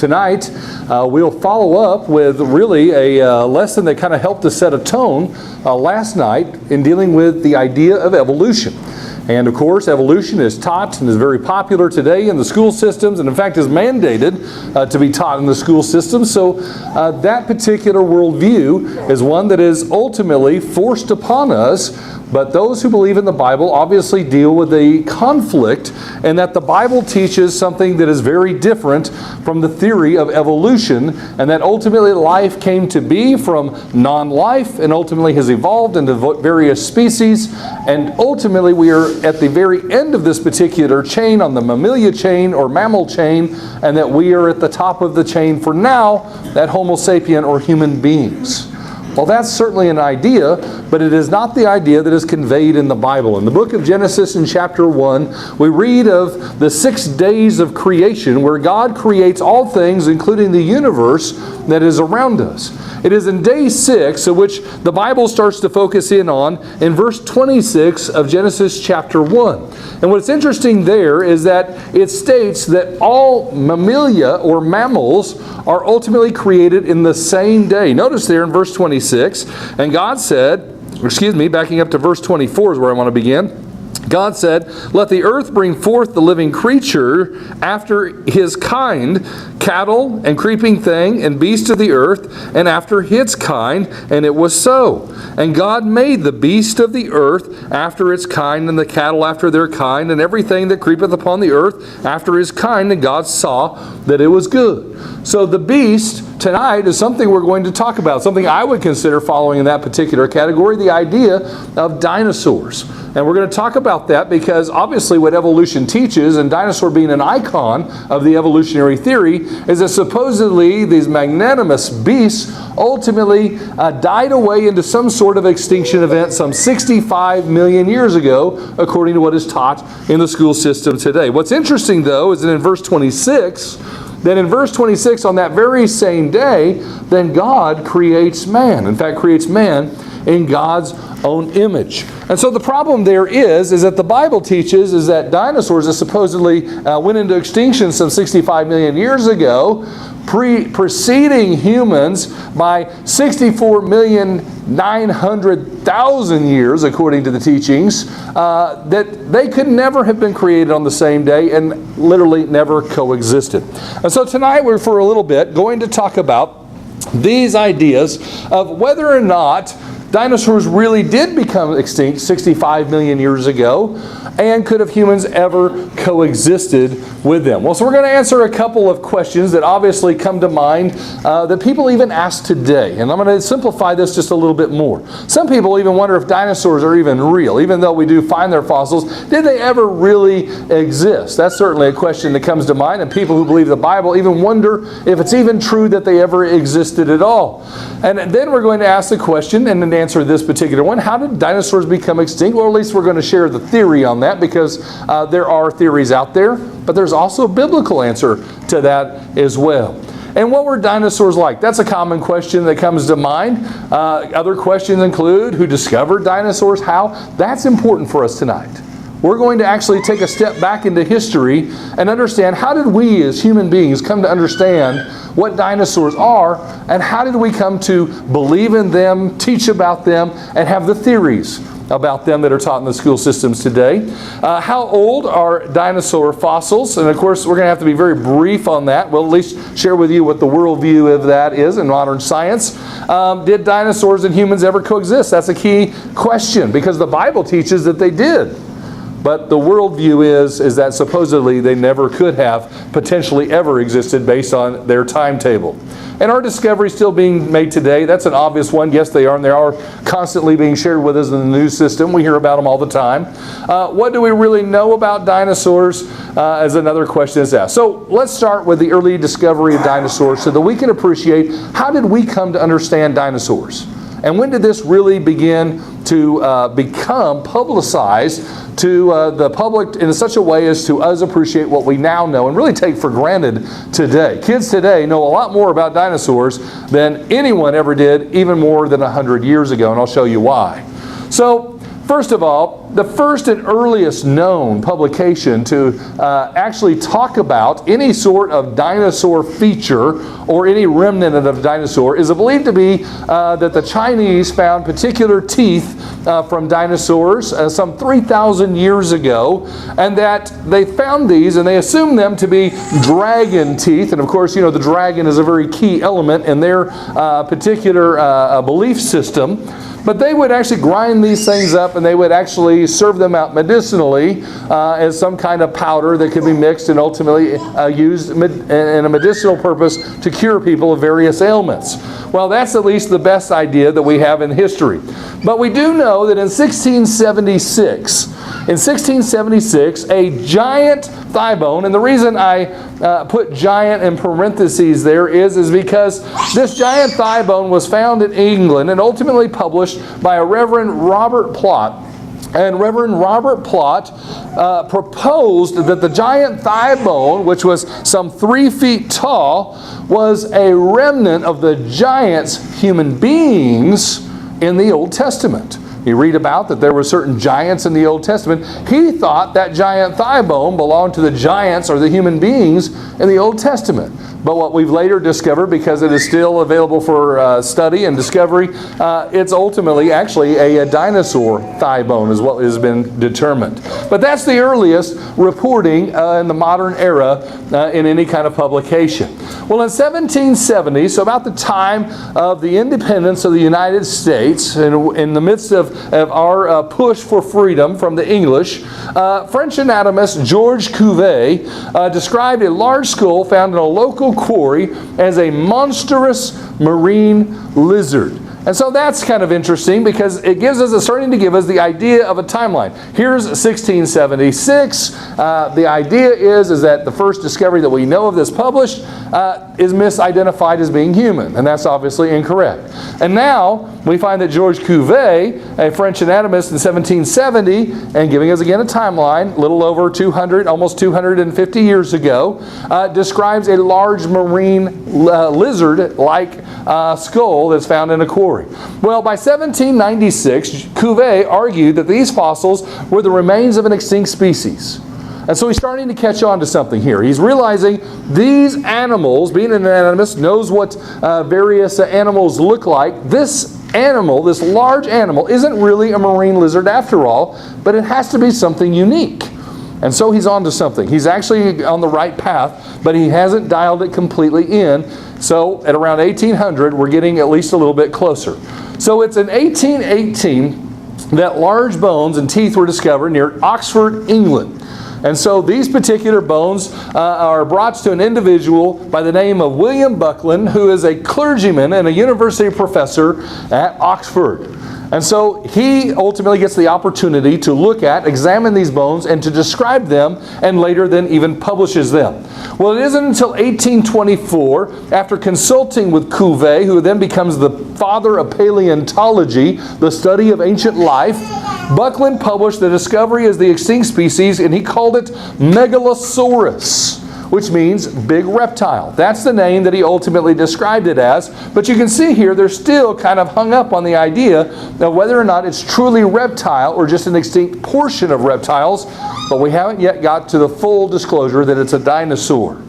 Tonight, we'll follow up with really a lesson that kind of helped us set a tone last night in dealing with the idea of evolution. And of course, evolution is taught and is very popular today in the school systems, and in fact is mandated to be taught in the school system. So that particular worldview is one that is ultimately forced upon us. But those who believe in the Bible obviously deal with a conflict, and that the Bible teaches something that is very different from the theory of evolution, and that ultimately life came to be from non-life and ultimately has evolved into various species, and ultimately we are at the very end of this particular chain, on the mammalia chain or mammal chain, and that we are at the top of the chain for now, that Homo sapien or human beings. Well, that's certainly an idea, but it is not the idea that is conveyed in the Bible. In the book of Genesis in chapter 1, we read of the 6 days of creation where God creates all things, including the universe that is around us. It is in day 6, of which the Bible starts to focus in on, in verse 26 of Genesis chapter 1. And what's interesting there is that it states that all mammalia or mammals are ultimately created in the same day. Notice there in verse 26, and God said, backing up to verse 24 is where I want to begin. God said, "Let the earth bring forth the living creature after his kind, cattle and creeping thing and beast of the earth, and after his kind, and it was so. And God made the beast of the earth after its kind, and the cattle after their kind, and everything that creepeth upon the earth after his kind, and God saw that it was good." So the beast tonight is something we're going to talk about, something I would consider following in that particular category, the idea of dinosaurs. And we're going to talk about that because obviously what evolution teaches, and dinosaur being an icon of the evolutionary theory, is that supposedly these magnanimous beasts ultimately died away into some sort of extinction event some 65 million years ago, according to what is taught in the school system today. What's interesting, though, is that in verse 26, on that very same day, then God creates man. In fact, creates man in God's own image. And so the problem there is that the Bible teaches is that dinosaurs that supposedly went into extinction some 65 million years ago, preceding humans by 64,900,000 years, according to the teachings, that they could never have been created on the same day and literally never coexisted. And so tonight we're, for a little bit, going to talk about these ideas of whether or not dinosaurs really did become extinct 65 million years ago, and could have humans ever coexisted with them? Well, so we're going to answer a couple of questions that obviously come to mind that people even ask today. And I'm going to simplify this just a little bit more. Some people even wonder if dinosaurs are even real, even though we do find their fossils. Did they ever really exist? That's certainly a question that comes to mind, and people who believe the Bible even wonder if it's even true that they ever existed at all. And then we're going to ask the question, and then answer this particular one: how did dinosaurs become extinct? Well, at least we're going to share the theory on that, because there are theories out there, but there's also a biblical answer to that as well. And what were dinosaurs like? That's a common question that comes to mind. Other questions include who discovered dinosaurs, how. That's important for us tonight. We're going to actually take a step back into history and understand, how did we as human beings come to understand what dinosaurs are, and how did we come to believe in them, teach about them, and have the theories about them that are taught in the school systems today. How old are dinosaur fossils? And of course, we're going to have to be very brief on that. We'll at least share with you what the worldview of that is in modern science. Did dinosaurs and humans ever coexist? That's a key question, because the Bible teaches that they did. But the worldview is that supposedly they never could have potentially ever existed based on their timetable. And are discoveries still being made today? That's an obvious one. Yes, they are, and they are constantly being shared with us in the news system. We hear about them all the time. What do we really know about dinosaurs? As another question is asked. So let's start with the early discovery of dinosaurs so that we can appreciate, how did we come to understand dinosaurs? And when did this really begin to become publicized to the public in such a way as to us appreciate what we now know and really take for granted today? Kids today know a lot more about dinosaurs than anyone ever did, even more than 100 years ago, and I'll show you why. So, first of all, the first and earliest known publication to actually talk about any sort of dinosaur feature or any remnant of a dinosaur is believed to be that the Chinese found particular teeth from dinosaurs some 3,000 years ago, and that they found these and they assumed them to be dragon teeth. And of course, you know, the dragon is a very key element in their particular belief system. But they would actually grind these things up and they would actually serve them out medicinally as some kind of powder that could be mixed and ultimately used in a medicinal purpose to cure people of various ailments. Well, that's at least the best idea that we have in history. But we do know that in 1676, a giant thigh bone, and the reason I put giant in parentheses there is because this giant thigh bone was found in England and ultimately published by a Reverend Robert Plot. And Reverend Robert Plot proposed that the giant thigh bone, which was some 3 feet tall, was a remnant of the giants, human beings, in the Old Testament. You read about that there were certain giants in the Old Testament. He thought that giant thigh bone belonged to the giants or the human beings in the Old Testament. But what we've later discovered, because it is still available for study and discovery, it's ultimately actually a dinosaur thigh bone is what has been determined. But that's the earliest reporting in the modern era in any kind of publication. Well, in 1770, so about the time of the independence of the United States, in the midst of our push for freedom from the English, French anatomist Georges Cuvier described a large skull found in a local quarry as a monstrous marine lizard. And so that's kind of interesting because it gives us, it's starting to give us the idea of a timeline. Here's 1676. The idea is that the first discovery that we know of that's published is misidentified as being human, and that's obviously incorrect. And now we find that Georges Cuvier, a French anatomist in 1770, and giving us again a timeline, a little over 200, almost 250 years ago, describes a large marine lizard-like skull that's found in a quarry. Well, by 1796, Cuvier argued that these fossils were the remains of an extinct species. And so he's starting to catch on to something here. He's realizing these animals, being an anatomist, knows what various animals look like. This animal, this large animal, isn't really a marine lizard after all, but it has to be something unique. And so he's on to something. He's actually on the right path, but he hasn't dialed it completely in. So at around 1800, we're getting at least a little bit closer. So it's in 1818 that large bones and teeth were discovered near Oxford, England. And so these particular bones are brought to an individual by the name of William Buckland, who is a clergyman and a university professor at Oxford. And so he ultimately gets the opportunity to look at, examine these bones, and to describe them, and later then even publishes them. Well, it isn't until 1824, after consulting with Cuvier, who then becomes the father of paleontology, the study of ancient life, Buckland published the discovery as the extinct species, and he called it Megalosaurus, which means big reptile. That's the name that he ultimately described it as. But you can see here, they're still kind of hung up on the idea of whether or not it's truly reptile or just an extinct portion of reptiles. But we haven't yet got to the full disclosure that it's a dinosaur.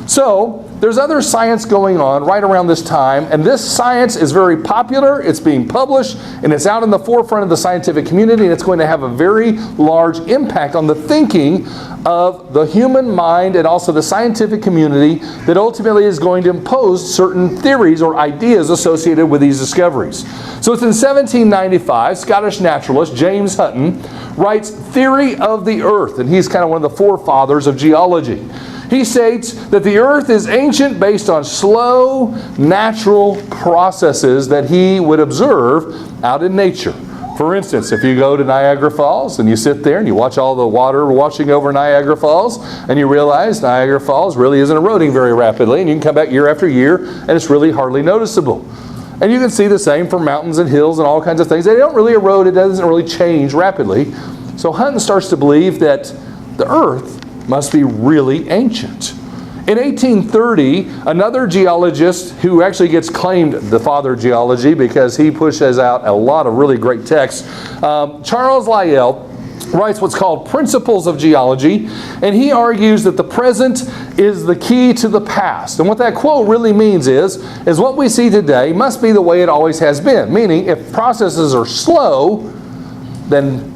So there's other science going on right around this time, and this science is very popular, it's being published, and it's out in the forefront of the scientific community, and it's going to have a very large impact on the thinking of the human mind and also the scientific community that ultimately is going to impose certain theories or ideas associated with these discoveries. So it's in 1795, Scottish naturalist James Hutton writes Theory of the Earth, and he's kind of one of the forefathers of geology. He states that the earth is ancient based on slow, natural processes that he would observe out in nature. For instance, if you go to Niagara Falls and you sit there and you watch all the water washing over Niagara Falls, and you realize Niagara Falls really isn't eroding very rapidly, and you can come back year after year and it's really hardly noticeable. And you can see the same for mountains and hills and all kinds of things. They don't really erode, it doesn't really change rapidly. So Hutton starts to believe that the earth must be really ancient. In 1830, another geologist who actually gets claimed the father of geology because he pushes out a lot of really great texts, Charles Lyell, writes what's called Principles of Geology, and he argues that the present is the key to the past. And what that quote really means is what we see today must be the way it always has been. Meaning, if processes are slow, then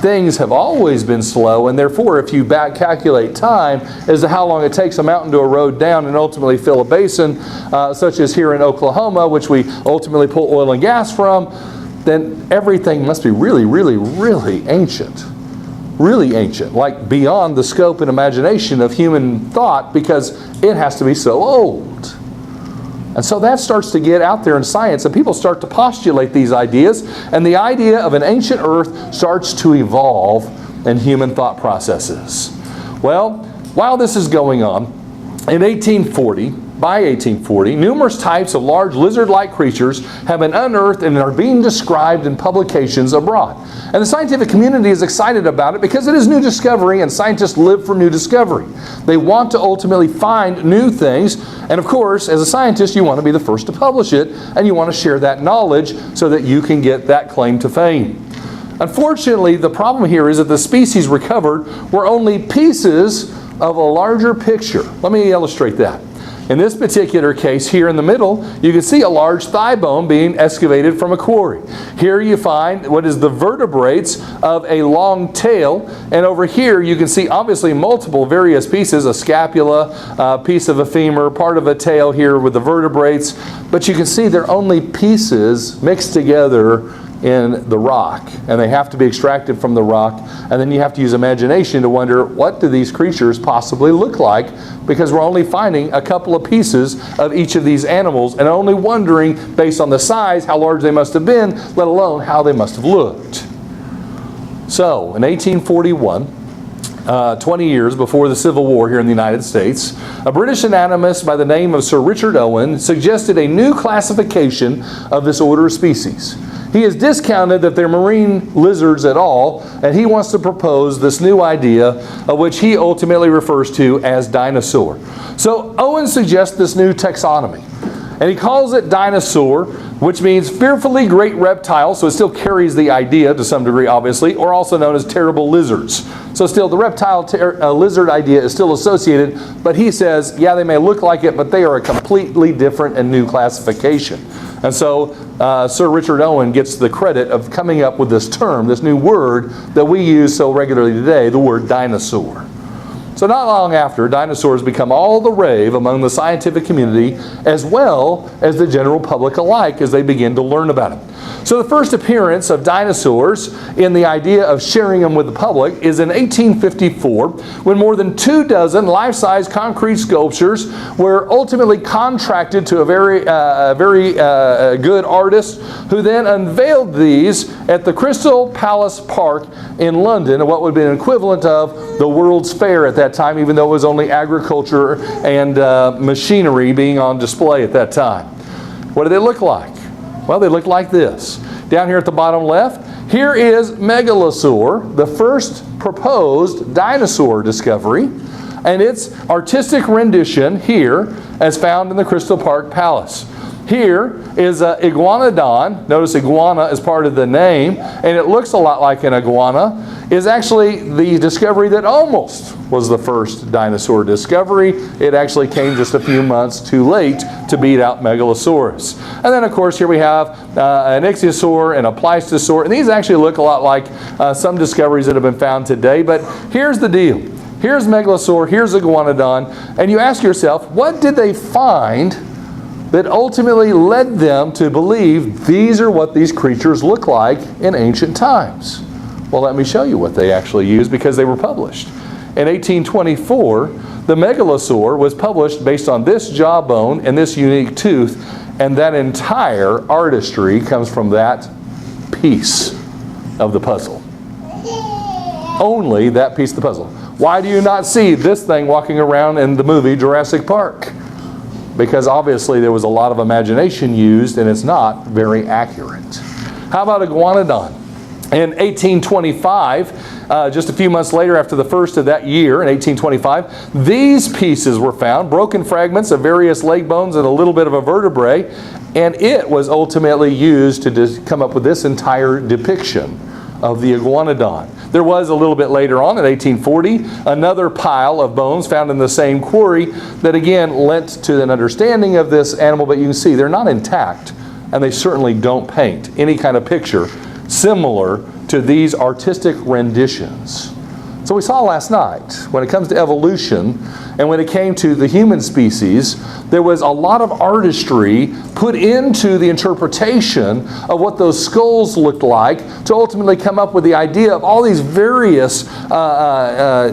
things have always been slow, and therefore if you back calculate time as to how long it takes a mountain to erode down and ultimately fill a basin, such as here in Oklahoma, which we ultimately pull oil and gas from, then everything must be really, really, really ancient. Really ancient, like beyond the scope and imagination of human thought, because it has to be so old. And so that starts to get out there in science, and people start to postulate these ideas, and the idea of an ancient Earth starts to evolve in human thought processes. Well, while this is going on, by 1840, numerous types of large lizard-like creatures have been unearthed and are being described in publications abroad. And the scientific community is excited about it because it is new discovery, and scientists live for new discovery. They want to ultimately find new things, and of course, as a scientist, you want to be the first to publish it, and you want to share that knowledge so that you can get that claim to fame. Unfortunately, the problem here is that the species recovered were only pieces of a larger picture. Let me illustrate that. In this particular case, here in the middle, you can see a large thigh bone being excavated from a quarry. Here you find what is the vertebrates of a long tail, and over here you can see obviously multiple various pieces, a scapula, a piece of a femur, part of a tail here with the vertebrates, but you can see they're only pieces mixed together in the rock, and they have to be extracted from the rock, and then you have to use imagination to wonder, what do these creatures possibly look like, because we're only finding a couple of pieces of each of these animals and only wondering, based on the size, how large they must have been, let alone how they must have looked. So in 1841, 20 years before the Civil War here in the United States, a British anatomist by the name of Sir Richard Owen suggested a new classification of this order of species. He has discounted that they're marine lizards at all, and he wants to propose this new idea, of which he ultimately refers to as dinosaur. So Owen suggests this new taxonomy, and he calls it dinosaur, which means fearfully great reptile, so it still carries the idea to some degree, obviously, or also known as terrible lizards. So still, the reptile lizard idea is still associated, but he says, yeah, they may look like it, but they are a completely different and new classification. And so Sir Richard Owen gets the credit of coming up with this term, this new word that we use so regularly today, the word dinosaur. So not long after, dinosaurs become all the rave among the scientific community as well as the general public alike as they begin to learn about them. So the first appearance of dinosaurs in the idea of sharing them with the public is in 1854, when more than 24 life-size concrete sculptures were ultimately contracted to a very good artist, who then unveiled these at the Crystal Palace Park in London, what would be an equivalent of the World's Fair at that time, even though it was only agriculture and machinery being on display at that time. What do they look like? Well, they look like this. Down here at the bottom left, here is Megalosaur, the first proposed dinosaur discovery, and its artistic rendition here as found in the Crystal Park Palace. Here is Iguanodon. Notice iguana is part of the name, and it looks a lot like an iguana. Is actually the discovery that almost was the first dinosaur discovery. It actually came just a few months too late to beat out Megalosaurus. And then, of course, here we have an ichthyosaur and a pleistousaur, and these actually look a lot like some discoveries that have been found today. But here's the deal. Here's Megalosaur, here's Iguanodon, and you ask yourself, what did they find that ultimately led them to believe these are what these creatures look like in ancient times? Well, let me show you what they actually used, because they were published. In 1824, the Megalosaur was published based on this jawbone and this unique tooth, and that entire artistry comes from that piece of the puzzle. Only that piece of the puzzle. Why do you not see this thing walking around in the movie Jurassic Park? Because obviously there was a lot of imagination used, and it's not very accurate. How about Iguanodon? In 1825, just a few months later after the first of that year, in 1825, these pieces were found, broken fragments of various leg bones and a little bit of a vertebrae, and it was ultimately used to come up with this entire depiction of the Iguanodon. There was a little bit later on in 1840, another pile of bones found in the same quarry that again lent to an understanding of this animal, but you can see they're not intact, and they certainly don't paint any kind of picture similar to these artistic renditions. So we saw last night, when it comes to evolution, and when it came to the human species, there was a lot of artistry put into the interpretation of what those skulls looked like to ultimately come up with the idea of all these various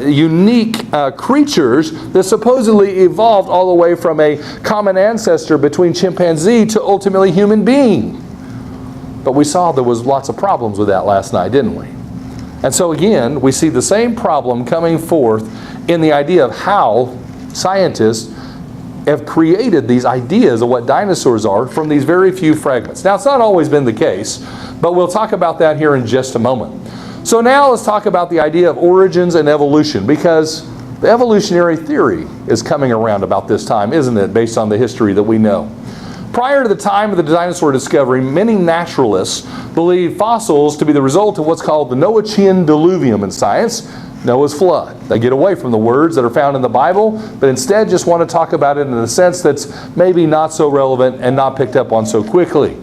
unique creatures that supposedly evolved all the way from a common ancestor between chimpanzee to ultimately human being. But we saw there was lots of problems with that last night, didn't we? And so again, we see the same problem coming forth in the idea of how scientists have created these ideas of what dinosaurs are from these very few fragments. Now, it's not always been the case, but we'll talk about that here in just a moment. So now let's talk about the idea of origins and evolution, because the evolutionary theory is coming around about this time, isn't it, based on the history that we know. Prior to the time of the dinosaur discovery, many naturalists believed fossils to be the result of what's called the Noachian diluvium in science, Noah's flood. They get away from the words that are found in the Bible, but instead just want to talk about it in a sense that's maybe not so relevant and not picked up on so quickly.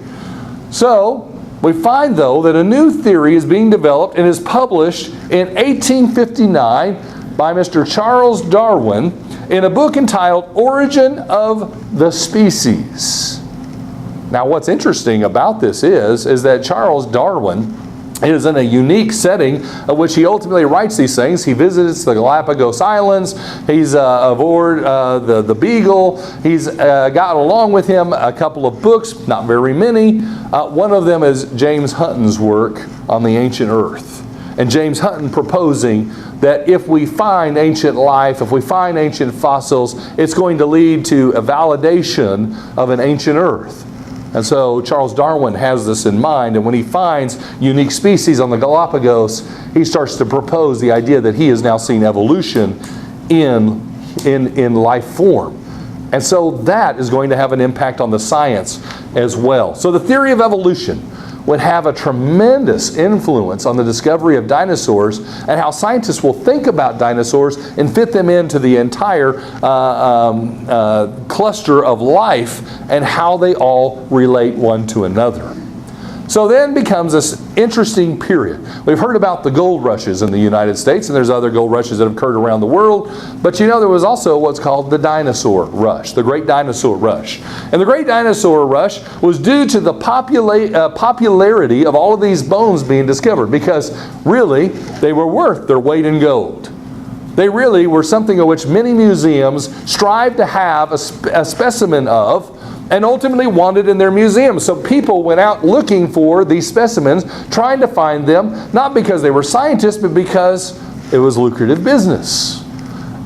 So, we find though that a new theory is being developed and is published in 1859 by Mr. Charles Darwin in a book entitled Origin of the Species. Now what's interesting about this is that Charles Darwin is in a unique setting of which he ultimately writes these things. He visits the Galapagos Islands. He's aboard the Beagle. He's got along with him a couple of books, not very many. One of them is James Hutton's work on the ancient earth. And James Hutton proposing that if we find ancient life, if we find ancient fossils, it's going to lead to a validation of an ancient earth. And so Charles Darwin has this in mind, and when he finds unique species on the Galapagos, he starts to propose the idea that he has now seen evolution in life form. And so that is going to have an impact on the science as well. So the theory of evolution would have a tremendous influence on the discovery of dinosaurs and how scientists will think about dinosaurs and fit them into the entire cluster of life and how they all relate one to another. So then becomes this interesting period. We've heard about the gold rushes in the United States, and there's other gold rushes that have occurred around the world. But you know, there was also what's called the dinosaur rush, the Great Dinosaur Rush. And the Great Dinosaur Rush was due to the popularity of all of these bones being discovered, because really they were worth their weight in gold. They really were something of which many museums strive to have a specimen of, and ultimately wanted in their museums. So people went out looking for these specimens, trying to find them, not because they were scientists, but because it was lucrative business.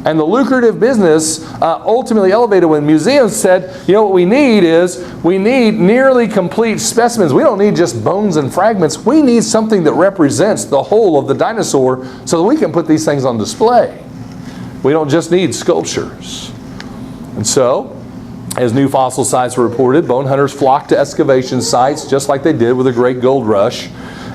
And the lucrative business ultimately elevated when museums said, you know what we need nearly complete specimens. We don't need just bones and fragments. We need something that represents the whole of the dinosaur so that we can put these things on display. We don't just need sculptures. And so, as new fossil sites were reported, bone hunters flocked to excavation sites just like they did with the Great Gold Rush.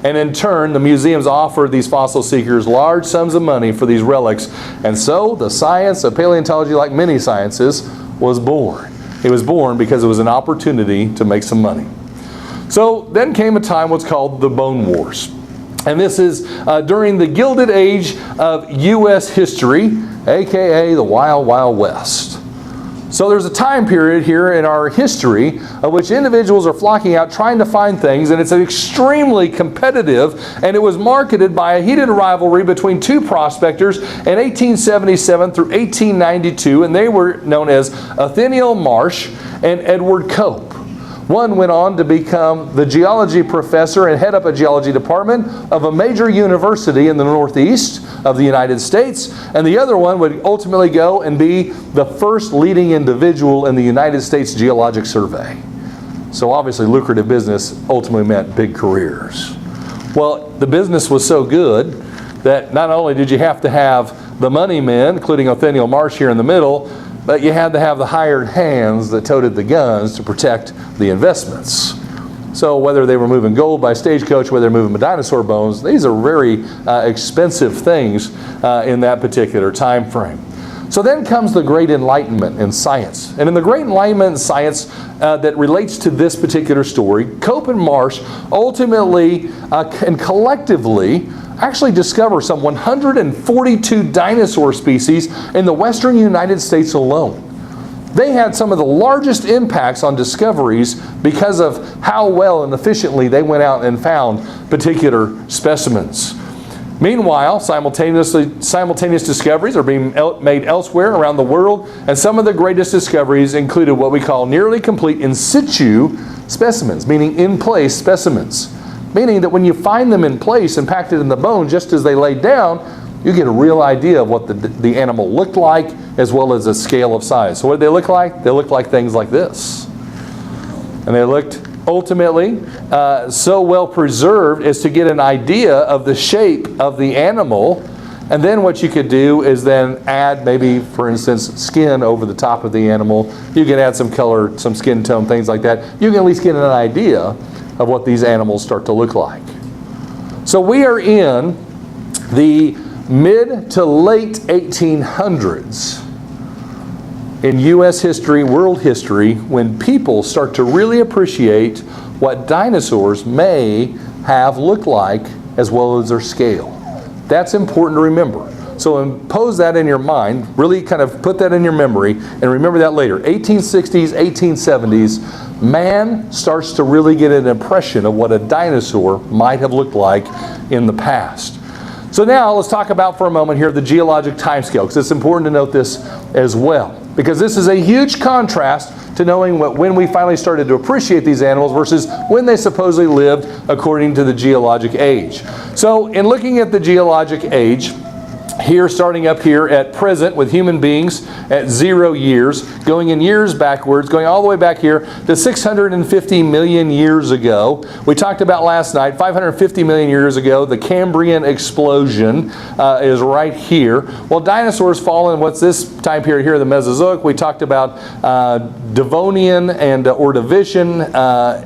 And in turn, the museums offered these fossil seekers large sums of money for these relics. And so the science of paleontology, like many sciences, was born. It was born because it was an opportunity to make some money. So then came a time what's called the Bone Wars. And this is during the Gilded Age of U.S. history, aka the Wild Wild West. So there's a time period here in our history of which individuals are flocking out trying to find things, and it's extremely competitive, and it was marketed by a heated rivalry between two prospectors in 1877 through 1892, and they were known as Othniel Marsh and Edward Cope. One went on to become the geology professor and head up a geology department of a major university in the Northeast of the United States, and the other one would ultimately go and be the first leading individual in the United States Geologic Survey. So obviously lucrative business ultimately meant big careers. Well, the business was so good that not only did you have to have the money men, including Othniel Marsh here in the middle, but you had to have the hired hands that toted the guns to protect the investments. So whether they were moving gold by stagecoach, whether they're moving dinosaur bones, these are very expensive things in that particular time frame. So then comes the Great Enlightenment in science. And in the Great Enlightenment in science that relates to this particular story, Cope and Marsh ultimately and collectively actually discover some 142 dinosaur species in the western United States alone. They had some of the largest impacts on discoveries because of how well and efficiently they went out and found particular specimens. Meanwhile, simultaneous discoveries are being made elsewhere around the world, and some of the greatest discoveries included what we call nearly complete in situ specimens, meaning in-place specimens. Meaning that when you find them in place and packed it in the bone just as they laid down, you get a real idea of what the animal looked like as well as a scale of size. So what did they look like? They looked like things like this. And they looked ultimately so well preserved as to get an idea of the shape of the animal. And then what you could do is then add maybe, for instance, skin over the top of the animal. You can add some color, some skin tone, things like that. You can at least get an idea of what these animals start to look like. So we are in the mid to late 1800s in U.S. history, world history, when people start to really appreciate what dinosaurs may have looked like as well as their scale. That's important to remember. So impose that in your mind, really kind of put that in your memory, and remember that later. 1860s, 1870s, man starts to really get an impression of what a dinosaur might have looked like in the past. So now let's talk about for a moment here the geologic time scale, because it's important to note this as well. Because this is a huge contrast to knowing when we finally started to appreciate these animals versus when they supposedly lived according to the geologic age. So in looking at the geologic age, here, starting up here at present with human beings at 0 years, going in years backwards, going all the way back here to 650 million years ago. We talked about last night, 550 million years ago, the Cambrian explosion is right here. Well, dinosaurs fall in what's this time period here, the Mesozoic. We talked about Devonian and Ordovician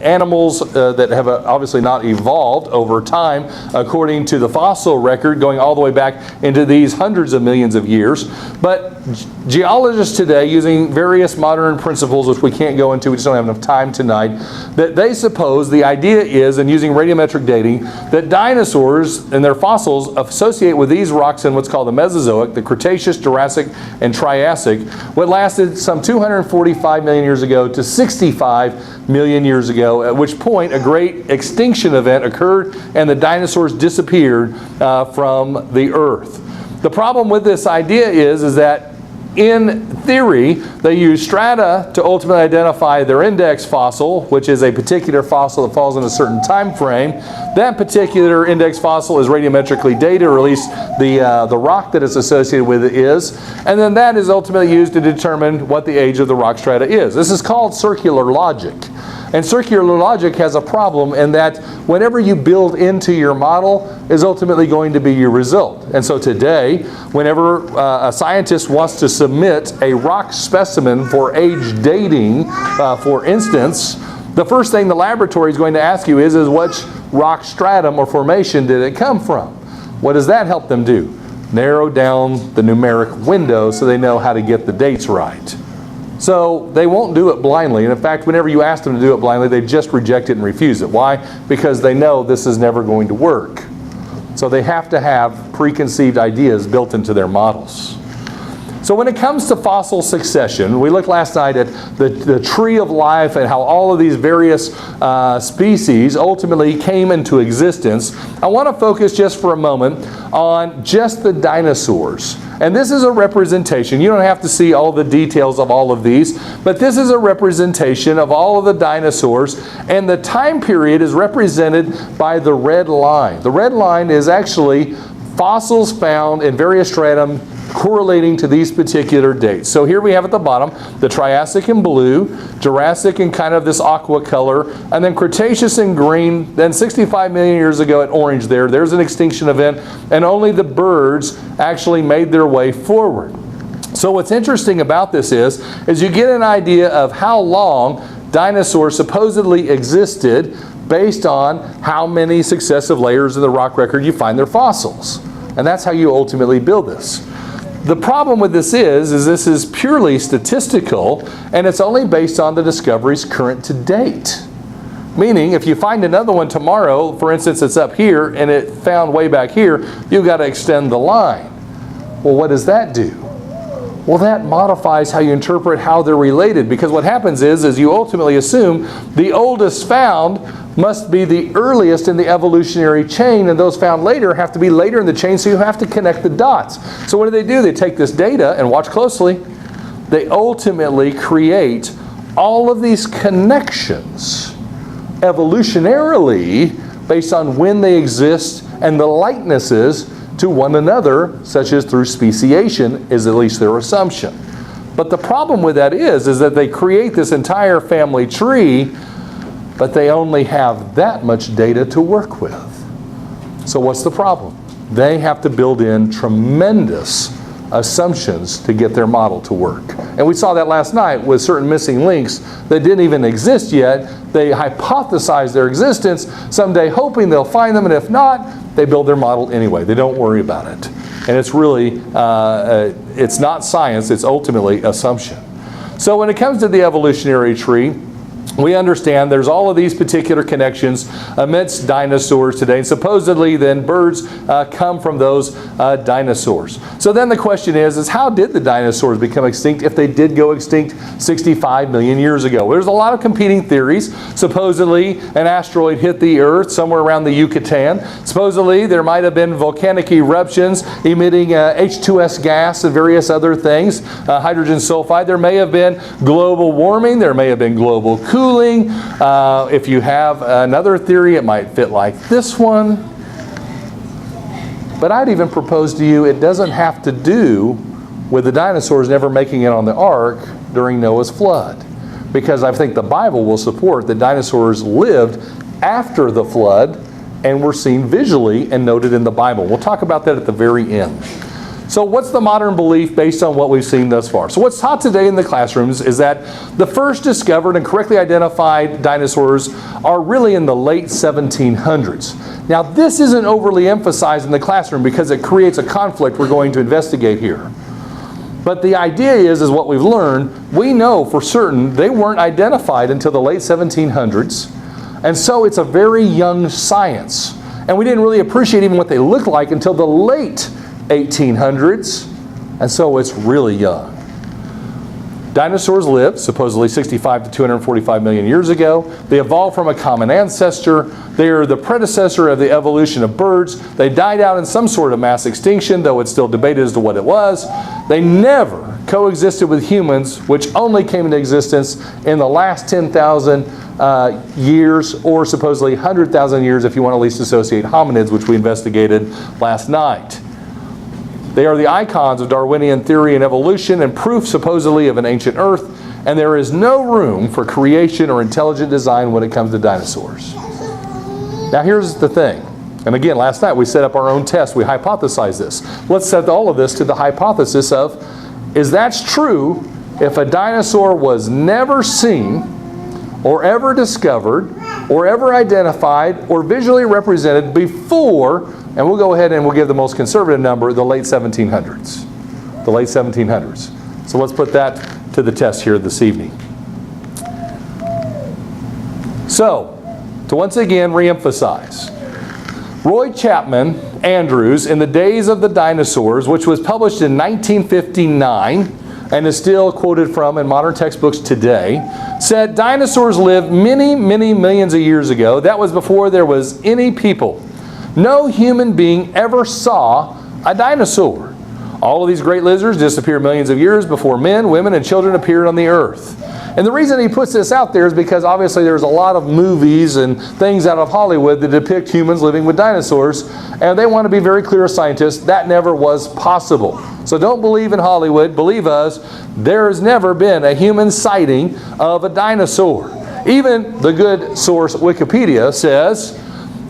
animals that have obviously not evolved over time according to the fossil record, going all the way back into these hundreds of millions of years. But geologists today, using various modern principles, which we can't go into, we just don't have enough time tonight, that they suppose the idea is, and using radiometric dating, that dinosaurs and their fossils associate with these rocks in what's called the Mesozoic, the Cretaceous, Jurassic, and Triassic, what lasted some 245 million years ago to 65 million years ago, at which point a great extinction event occurred and the dinosaurs disappeared from the Earth. The problem with this idea is that in theory, they use strata to ultimately identify their index fossil, which is a particular fossil that falls in a certain time frame. That particular index fossil is radiometrically dated, or at least the rock that it's associated with it is. And then that is ultimately used to determine what the age of the rock strata is. This is called circular logic. And circular logic has a problem in that whenever you build into your model is ultimately going to be your result. And so today, whenever a scientist wants to submit a rock specimen for age dating, for instance, the first thing the laboratory is going to ask you is which rock stratum or formation did it come from? What does that help them do? Narrow down the numeric window so they know how to get the dates right. So they won't do it blindly. And in fact, whenever you ask them to do it blindly, they just reject it and refuse it. Why? Because they know this is never going to work. So they have to have preconceived ideas built into their models. So when it comes to fossil succession, we looked last night at the tree of life and how all of these various species ultimately came into existence. I want to focus just for a moment on just the dinosaurs. And this is a representation. You don't have to see all the details of all of these, but this is a representation of all of the dinosaurs, and the time period is represented by the red line. The red line is actually fossils found in various stratum correlating to these particular dates. So here we have at the bottom the Triassic in blue, Jurassic in kind of this aqua color, and then Cretaceous in green, then 65 million years ago at orange there. There's an extinction event, and only the birds actually made their way forward. So what's interesting about this is you get an idea of how long dinosaurs supposedly existed based on how many successive layers in the rock record you find their fossils. And that's how you ultimately build this. The problem with this is this is purely statistical, and it's only based on the discoveries current to date. Meaning, if you find another one tomorrow, for instance, it's up here, and it found way back here, you've got to extend the line. Well, what does that do? Well, that modifies how you interpret how they're related, because what happens is you ultimately assume the oldest found must be the earliest in the evolutionary chain, and those found later have to be later in the chain, so you have to connect the dots. So what do? They take this data, and watch closely, they ultimately create all of these connections evolutionarily based on when they exist and the likenesses to one another, such as through speciation, is at least their assumption. But the problem with that is that they create this entire family tree, but they only have that much data to work with. So what's the problem? They have to build in tremendous assumptions to get their model to work. And we saw that last night with certain missing links that didn't even exist yet. They hypothesize their existence, someday hoping they'll find them, and if not, they build their model anyway. They don't worry about it. And it's really, it's not science, it's ultimately assumption. So when it comes to the evolutionary tree, we understand there's all of these particular connections amidst dinosaurs today, and supposedly then birds come from those dinosaurs. So then the question is how did the dinosaurs become extinct if they did go extinct 65 million years ago? Well, there's a lot of competing theories. Supposedly an asteroid hit the Earth somewhere around the Yucatan. Supposedly there might have been volcanic eruptions emitting H2S gas and various other things, hydrogen sulfide. There may have been global warming. There may have been global cooling. If you have another theory, it might fit like this one. But I'd even propose to you it doesn't have to do with the dinosaurs never making it on the ark during Noah's flood. Because I think the Bible will support that dinosaurs lived after the flood and were seen visually and noted in the Bible. We'll talk about that at the very end. So what's the modern belief based on what we've seen thus far? So what's taught today in the classrooms is that the first discovered and correctly identified dinosaurs are really in the late 1700s. Now this isn't overly emphasized in the classroom because it creates a conflict we're going to investigate here. But the idea is what we've learned, we know for certain they weren't identified until the late 1700s. And so it's a very young science. And we didn't really appreciate even what they looked like until the late 1800s, and so it's really young. Dinosaurs lived supposedly 65 to 245 million years ago. They evolved from a common ancestor. They are the predecessor of the evolution of birds. They died out in some sort of mass extinction, though it's still debated as to what it was. They never coexisted with humans, which only came into existence in the last 10,000 years, or supposedly 100,000 years if you want to at least associate hominids, which we investigated last night. They are the icons of Darwinian theory and evolution and proof supposedly of an ancient Earth, and there is no room for creation or intelligent design when it comes to dinosaurs. Now here's the thing, and again last night we set up our own test, we hypothesized this. Let's set all of this to the hypothesis of, is that true if a dinosaur was never seen or ever discovered or ever identified or visually represented before, and we'll go ahead and we'll give the most conservative number, the late 1700s. The late 1700s. So let's put that to the test here this evening. So, to once again reemphasize, Roy Chapman Andrews, in the Days of the Dinosaurs, which was published in 1959 and is still quoted from in modern textbooks today, said dinosaurs lived many, many millions of years ago. That was before there was any people. No human being ever saw a dinosaur. All of these great lizards disappeared millions of years before men, women, and children appeared on the earth. And the reason he puts this out there is because obviously there's a lot of movies and things out of Hollywood that depict humans living with dinosaurs, and they want to be very clear as scientists, that never was possible. So don't believe in Hollywood, believe us, there has never been a human sighting of a dinosaur. Even the good source Wikipedia says,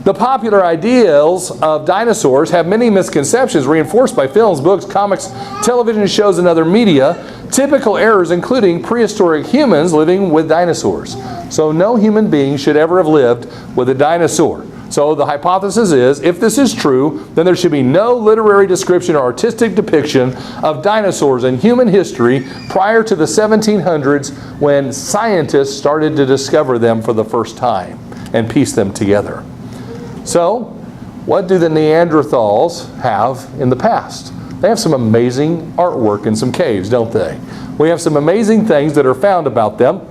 the popular ideals of dinosaurs have many misconceptions reinforced by films, books, comics, television shows, and other media. Typical errors including prehistoric humans living with dinosaurs. So no human being should ever have lived with a dinosaur. So the hypothesis is, if this is true, then there should be no literary description or artistic depiction of dinosaurs in human history prior to the 1700s, when scientists started to discover them for the first time and piece them together. So, what do the Neanderthals have in the past? They have some amazing artwork in some caves, don't they? We have some amazing things that are found about them.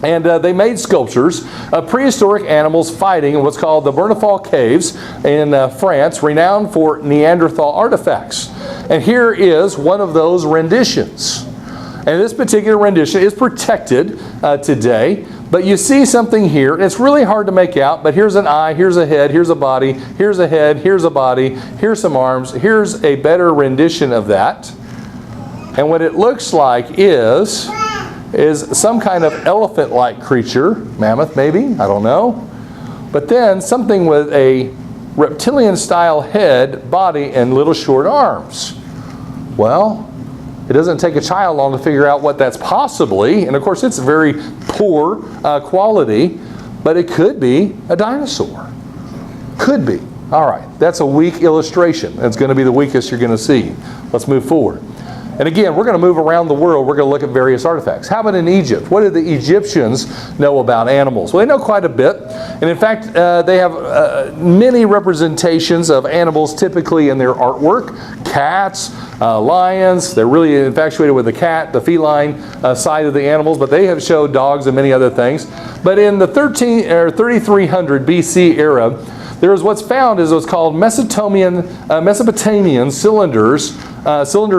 And they made sculptures of prehistoric animals fighting in what's called the Bernafal Caves in France, renowned for Neanderthal artifacts. And here is one of those renditions. And this particular rendition is protected today. But you see something here, and it's really hard to make out, but here's an eye, here's a head, here's a body, here's a head, here's a body, here's some arms, here's a better rendition of that. And what it looks like is some kind of elephant-like creature, mammoth maybe, I don't know. But then something with a reptilian-style head, body, and little short arms. Well, it doesn't take a child long to figure out what that's possibly, and of course it's very poor quality, but it could be a dinosaur. Could be. All right, that's a weak illustration. It's going to be the weakest you're going to see. Let's move forward. And again, we're going to move around the world. We're going to look at various artifacts. How about in Egypt? What did the Egyptians know about animals? Well, they know quite a bit. And in fact, they have many representations of animals typically in their artwork. Cats, lions. They're really infatuated with the cat, the feline side of the animals. But they have showed dogs and many other things. But in the 3300 BC era, there is what's found is what's called Mesopotamian cylinder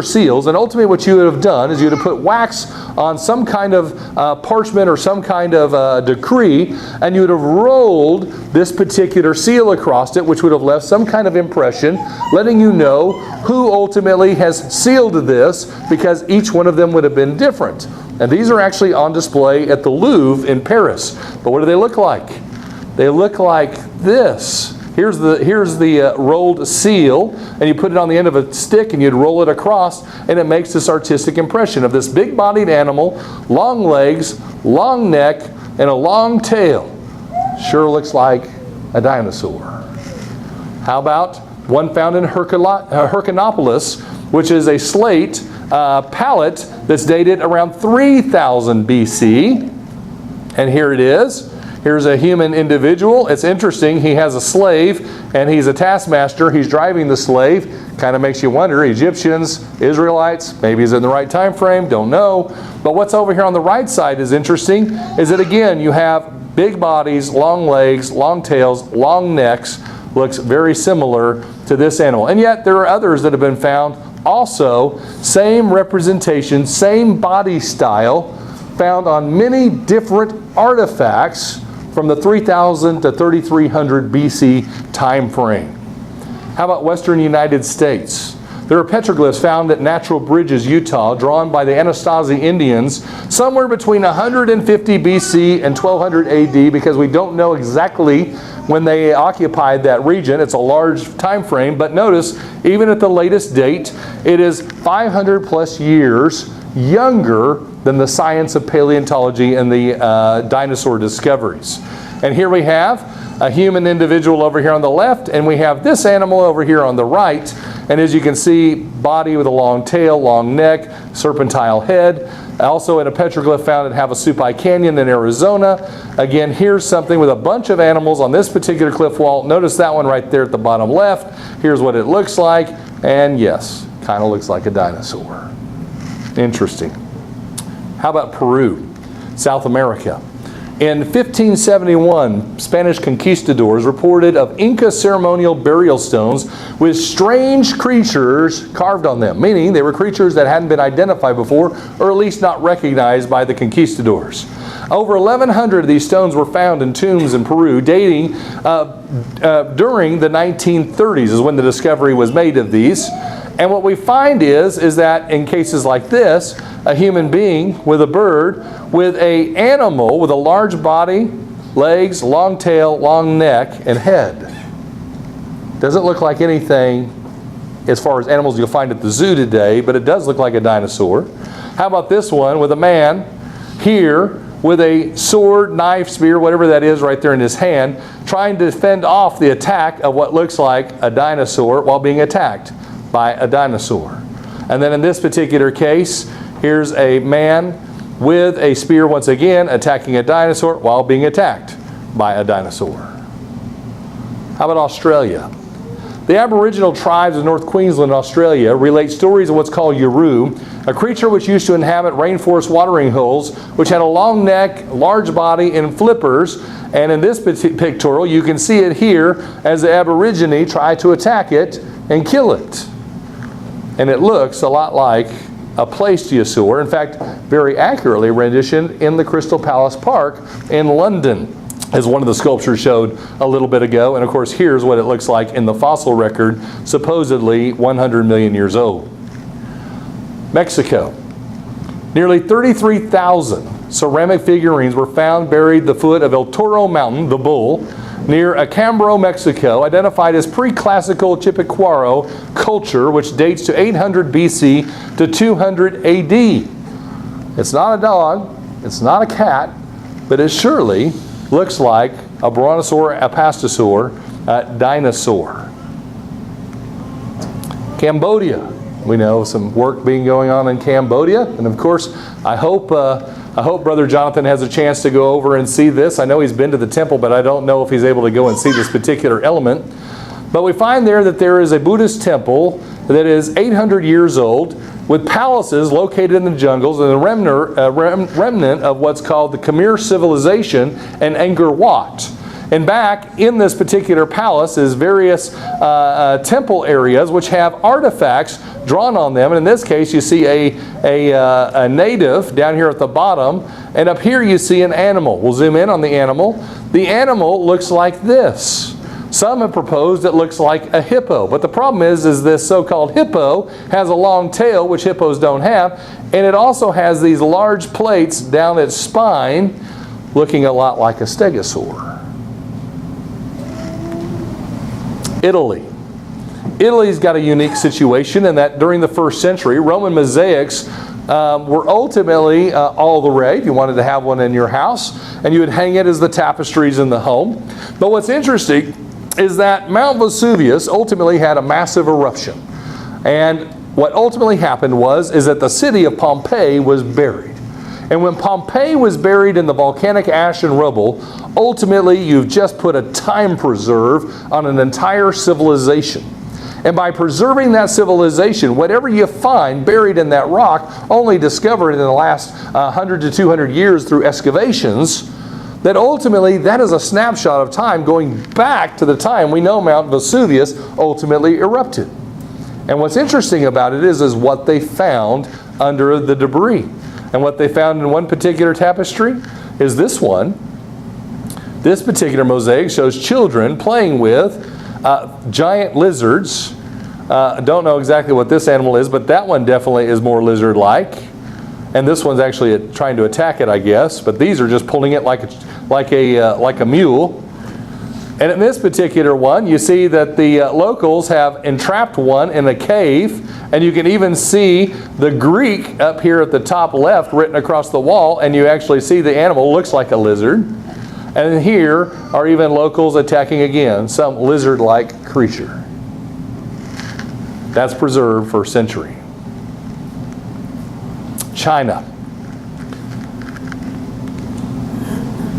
seals, and ultimately what you would have done is you would have put wax on some kind of parchment or some kind of decree, and you would have rolled this particular seal across it, which would have left some kind of impression, letting you know who ultimately has sealed this, because each one of them would have been different. And these are actually on display at the Louvre in Paris. But what do they look like? They look like this. Here's the rolled seal, and you put it on the end of a stick and you'd roll it across, and it makes this artistic impression of this big-bodied animal, long legs, long neck, and a long tail. Sure looks like a dinosaur. How about one found in Herculopolis, which is a slate palette that's dated around 3000 BC. And here it is. Here's a human individual. It's interesting. He has a slave, and he's a taskmaster. He's driving the slave. Kind of makes you wonder, Egyptians, Israelites, maybe he's in the right time frame, don't know. But what's over here on the right side is interesting, is that again, you have big bodies, long legs, long tails, long necks. Looks very similar to this animal. And yet there are others that have been found also, same representation, same body style, found on many different artifacts from the 3000 to 3300 BC time frame. How about Western United States? There are petroglyphs found at Natural Bridges, Utah, drawn by the Anasazi Indians somewhere between 150 BC and 1200 AD, because we don't know exactly when they occupied that region. It's a large time frame, but notice, even at the latest date, it is 500 plus years younger than the science of paleontology and the dinosaur discoveries. And here we have a human individual over here on the left, and we have this animal over here on the right. And as you can see, body with a long tail, long neck, serpentine head. Also in a petroglyph found at Havasupai Canyon in Arizona. Again, here's something with a bunch of animals on this particular cliff wall. Notice that one right there at the bottom left. Here's what it looks like. And yes, kind of looks like a dinosaur. Interesting. How about Peru, South America? In 1571, Spanish conquistadors reported of Inca ceremonial burial stones with strange creatures carved on them, meaning they were creatures that hadn't been identified before, or at least not recognized by the conquistadors. Over 1,100 of these stones were found in tombs in Peru, dating during the 1930s is when the discovery was made of these. And what we find is that in cases like this, a human being with a bird, with an animal with a large body, legs, long tail, long neck, and head. Doesn't look like anything as far as animals you'll find at the zoo today, but it does look like a dinosaur. How about this one with a man here with a sword, knife, spear, whatever that is right there in his hand, trying to fend off the attack of what looks like a dinosaur while being attacked by a dinosaur. And then in this particular case, here's a man with a spear once again attacking a dinosaur while being attacked by a dinosaur. How about Australia? The Aboriginal tribes of North Queensland, Australia, relate stories of what's called Yuru, a creature which used to inhabit rainforest watering holes, which had a long neck, large body, and flippers. And in this pictorial, you can see it here as the Aborigine try to attack it and kill it. And it looks a lot like a plesiosaur. In fact, very accurately renditioned in the Crystal Palace Park in London, as one of the sculptures showed a little bit ago. And of course, here's what it looks like in the fossil record, supposedly 100 million years old. Mexico. Nearly 33,000 ceramic figurines were found buried at the foot of El Toro Mountain, the bull, near Acambro, Mexico, identified as pre-classical Chipiquaro culture, which dates to 800 BC to 200 AD. It's not a dog, it's not a cat, but it surely looks like a Brontosaur apastosaur dinosaur. Cambodia. We know some work being going on in Cambodia, and of course, I hope Brother Jonathan has a chance to go over and see this. I know he's been to the temple, but I don't know if he's able to go and see this particular element. But we find there that there is a Buddhist temple that is 800 years old, with palaces located in the jungles, and a remnant of what's called the Khmer civilization and Angkor Wat. And back in this particular palace is various temple areas which have artifacts drawn on them. And in this case, you see a native down here at the bottom, and up here you see an animal. We'll zoom in on the animal. The animal looks like this. Some have proposed it looks like a hippo, but the problem is this so-called hippo has a long tail, which hippos don't have, and it also has these large plates down its spine, looking a lot like a stegosaur. Italy. Italy's got a unique situation in that during the first century, Roman mosaics were ultimately all the rage. You wanted to have one in your house, and you would hang it as the tapestries in the home. But what's interesting is that Mount Vesuvius ultimately had a massive eruption. And what ultimately happened is that the city of Pompeii was buried. And when Pompeii was buried in the volcanic ash and rubble, ultimately you've just put a time preserve on an entire civilization. And by preserving that civilization, whatever you find buried in that rock, only discovered in the last 100 to 200 years through excavations, that ultimately that is a snapshot of time going back to the time we know Mount Vesuvius ultimately erupted. And what's interesting about it is what they found under the debris. And what they found in one particular tapestry is this one. This particular mosaic shows children playing with giant lizards. Don't know exactly what this animal is, but that one definitely is more lizard-like. And this one's actually trying to attack it, I guess. But these are just pulling it like a mule. And in this particular one, you see that the locals have entrapped one in a cave. And you can even see the Greek up here at the top left written across the wall. And you actually see the animal looks like a lizard. And here are even locals attacking again some lizard-like creature. That's preserved for a century. China.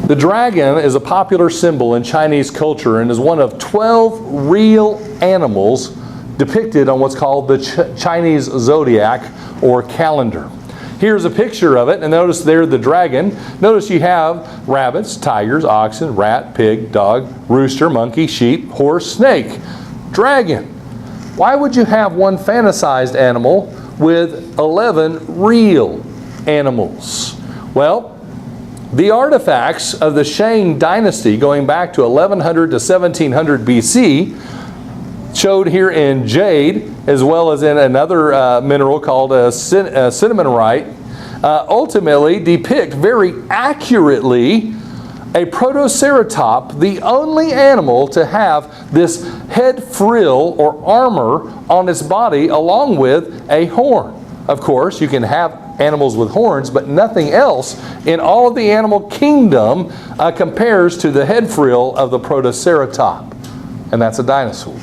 The dragon is a popular symbol in Chinese culture and is one of 12 real animals depicted on what's called the Chinese zodiac or calendar. Here's a picture of it, and notice there the dragon. Notice you have rabbits, tigers, oxen, rat, pig, dog, rooster, monkey, sheep, horse, snake. Dragon. Why would you have one fantasized animal with 11 real animals? Well, the artifacts of the Shang dynasty going back to 1100 to 1700 BC showed here in jade, as well as in another mineral called cinnamorite, ultimately depict very accurately a protoceratop, the only animal to have this head frill or armor on its body along with a horn. Of course, you can have animals with horns, but nothing else in all of the animal kingdom compares to the head frill of the Protoceratops, and that's a dinosaur.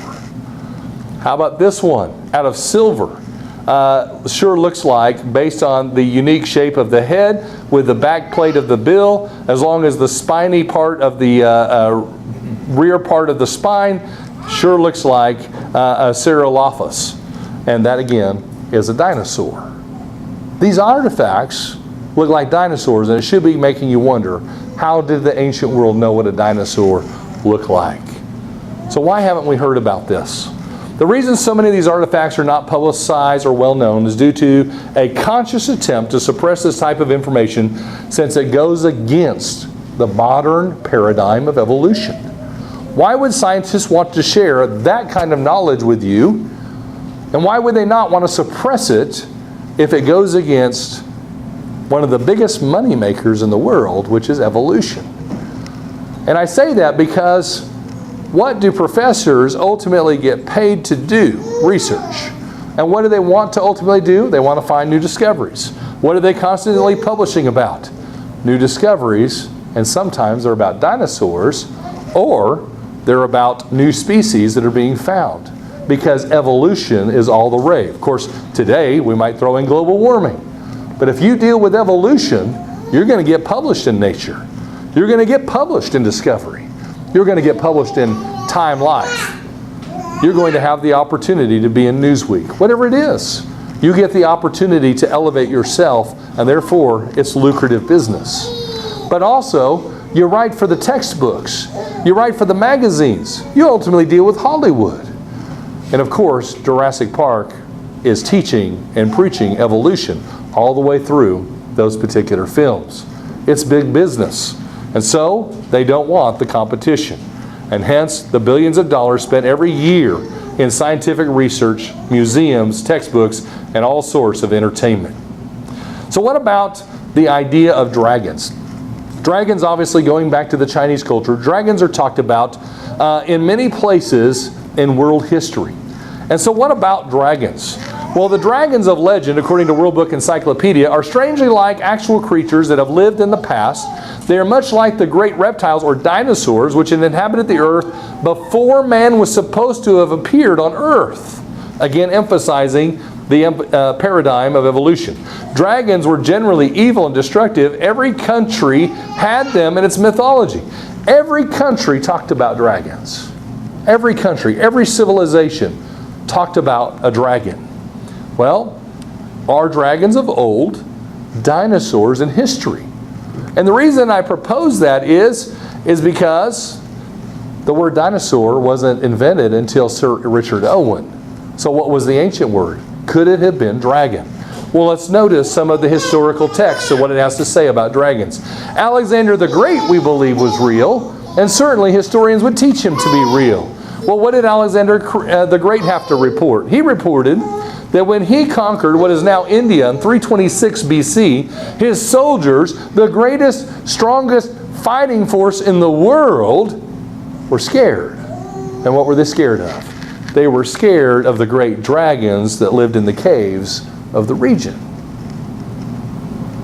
How about this one? Out of silver. Sure looks like, based on the unique shape of the head with the back plate of the bill, as long as the spiny part of the rear part of the spine sure looks like a Cerulopus. And that again is a dinosaur. These artifacts look like dinosaurs, and it should be making you wonder, how did the ancient world know what a dinosaur looked like? So why haven't we heard about this? The reason so many of these artifacts are not publicized or well known is due to a conscious attempt to suppress this type of information, since it goes against the modern paradigm of evolution. Why would scientists want to share that kind of knowledge with you? And why would they not want to suppress it if it goes against one of the biggest money makers in the world, which is evolution? And I say that because what do professors ultimately get paid to do? Research. And what do they want to ultimately do? They want to find new discoveries. What are they constantly publishing about? New discoveries, and sometimes they're about dinosaurs, or they're about new species that are being found, because evolution is all the rage. Of course, today we might throw in global warming. But if you deal with evolution, you're going to get published in Nature. You're going to get published in Discovery. You're going to get published in Time Life. You're going to have the opportunity to be in Newsweek. Whatever it is, you get the opportunity to elevate yourself, and therefore it's lucrative business. But also, you write for the textbooks. You write for the magazines. You ultimately deal with Hollywood. And of course, Jurassic Park is teaching and preaching evolution all the way through those particular films. It's big business. And so, they don't want the competition. And hence, the billions of dollars spent every year in scientific research, museums, textbooks, and all sorts of entertainment. So what about the idea of dragons? Dragons, obviously, going back to the Chinese culture, dragons are talked about in many places in world history. And so what about dragons? Well, the dragons of legend, according to World Book Encyclopedia, are strangely like actual creatures that have lived in the past. They are much like the great reptiles or dinosaurs, which had inhabited the earth before man was supposed to have appeared on earth. Again, emphasizing the paradigm of evolution. Dragons were generally evil and destructive. Every country had them in its mythology. Every country talked about dragons. Every country, every civilization talked about a dragon. Well, are dragons of old dinosaurs in history? And the reason I propose that is because the word dinosaur wasn't invented until Sir Richard Owen. So what was the ancient word? Could it have been dragon? Well, let's notice some of the historical texts and what it has to say about dragons. Alexander the Great, we believe, was real, and certainly historians would teach him to be real. Well, what did Alexander the Great have to report? He reported that when he conquered what is now India in 326 BC, his soldiers, the greatest, strongest fighting force in the world, were scared. And what were they scared of? They were scared of the great dragons that lived in the caves of the region.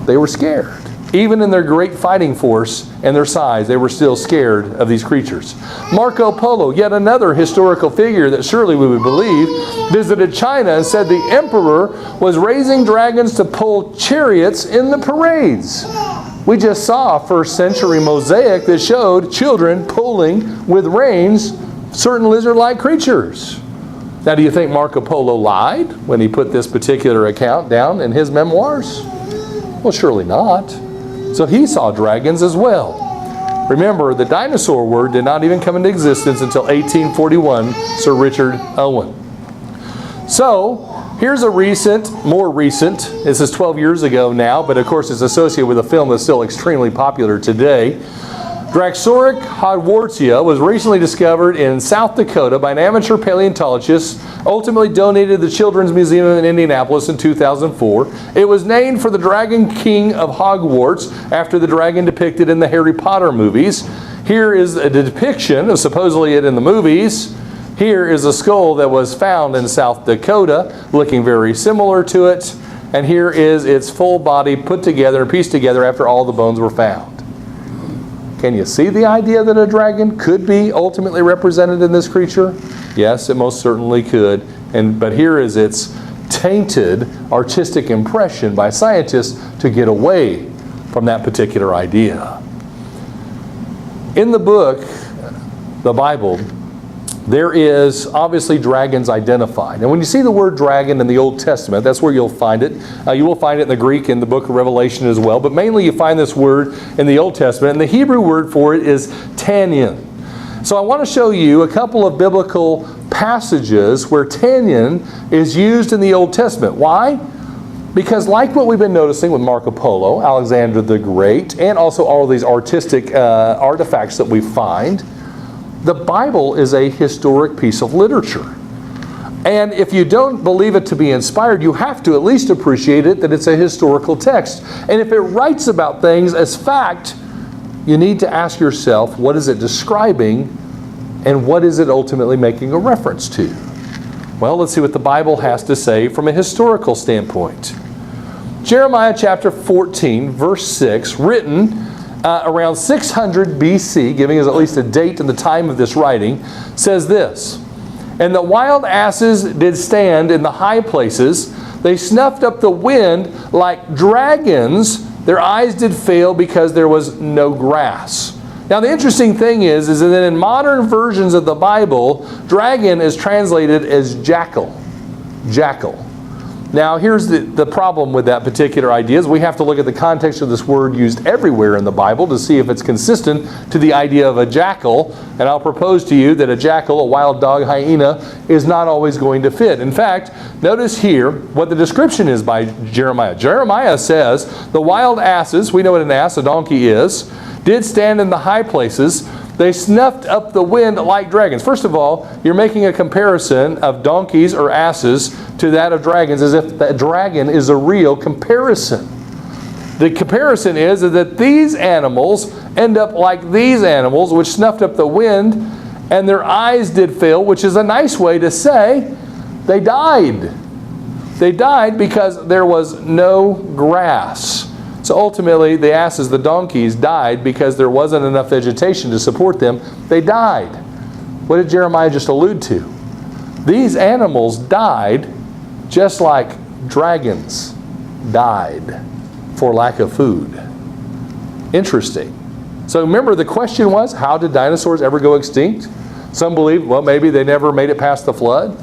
They were scared. Even in their great fighting force and their size, they were still scared of these creatures. Marco Polo, yet another historical figure that surely we would believe, visited China and said the emperor was raising dragons to pull chariots in the parades. We just saw a first century mosaic that showed children pulling with reins certain lizard-like creatures. Now, do you think Marco Polo lied when he put this particular account down in his memoirs? Well, surely not. So he saw dragons as well. Remember, the dinosaur word did not even come into existence until 1841, Sir Richard Owen. So, here's a more recent, this is 12 years ago now, but of course it's associated with a film that's still extremely popular today. Dinosaur Hogwartsia was recently discovered in South Dakota by an amateur paleontologist, ultimately donated to the Children's Museum in Indianapolis in 2004. It was named for the Dragon King of Hogwarts, after the dragon depicted in the Harry Potter movies. Here is a depiction of supposedly it in the movies. Here is a skull that was found in South Dakota, looking very similar to it. and here is its full body put together and pieced together after all the bones were found. Can you see the idea that a dragon could be ultimately represented in this creature? Yes, it most certainly could. But here is its tainted artistic impression by scientists to get away from that particular idea. In the book, the Bible, there is obviously dragons identified. And when you see the word dragon in the Old Testament, that's where you'll find it. You will find it in the Greek in the book of Revelation as well. But mainly you find this word in the Old Testament. And the Hebrew word for it is tanyan. So I want to show you a couple of biblical passages where tanyan is used in the Old Testament. Why? Because like what we've been noticing with Marco Polo, Alexander the Great, and also all of these artistic artifacts that we find, the Bible is a historic piece of literature. And if you don't believe it to be inspired, you have to at least appreciate it that it's a historical text. And if it writes about things as fact, you need to ask yourself, what is it describing and what is it ultimately making a reference to? Well, let's see what the Bible has to say from a historical standpoint. Jeremiah chapter 14, verse 6, written around 600 BC, giving us at least a date and the time of this writing, says this: "And the wild asses did stand in the high places. They snuffed up the wind like dragons. Their eyes did fail because there was no grass." Now the interesting thing is that in modern versions of the Bible, dragon is translated as jackal. Jackal. Now here's the problem with that particular idea is we have to look at the context of this word used everywhere in the Bible to see if it's consistent to the idea of a jackal. And I'll propose to you that a jackal, a wild dog, hyena, is not always going to fit. In fact, notice here what the description is by Jeremiah. Jeremiah says, "The wild asses," we know what an ass, a donkey is, "did stand in the high places. They snuffed up the wind like dragons." First of all, you're making a comparison of donkeys or asses to that of dragons as if the dragon is a real comparison. The comparison is that these animals end up like these animals which snuffed up the wind and their eyes did fail, which is a nice way to say they died. They died because there was no grass. So ultimately, the asses, the donkeys, died because there wasn't enough vegetation to support them. They died. What did Jeremiah just allude to? These animals died just like dragons died for lack of food. Interesting. So remember, the question was, how did dinosaurs ever go extinct? Some believe, well, maybe they never made it past the flood.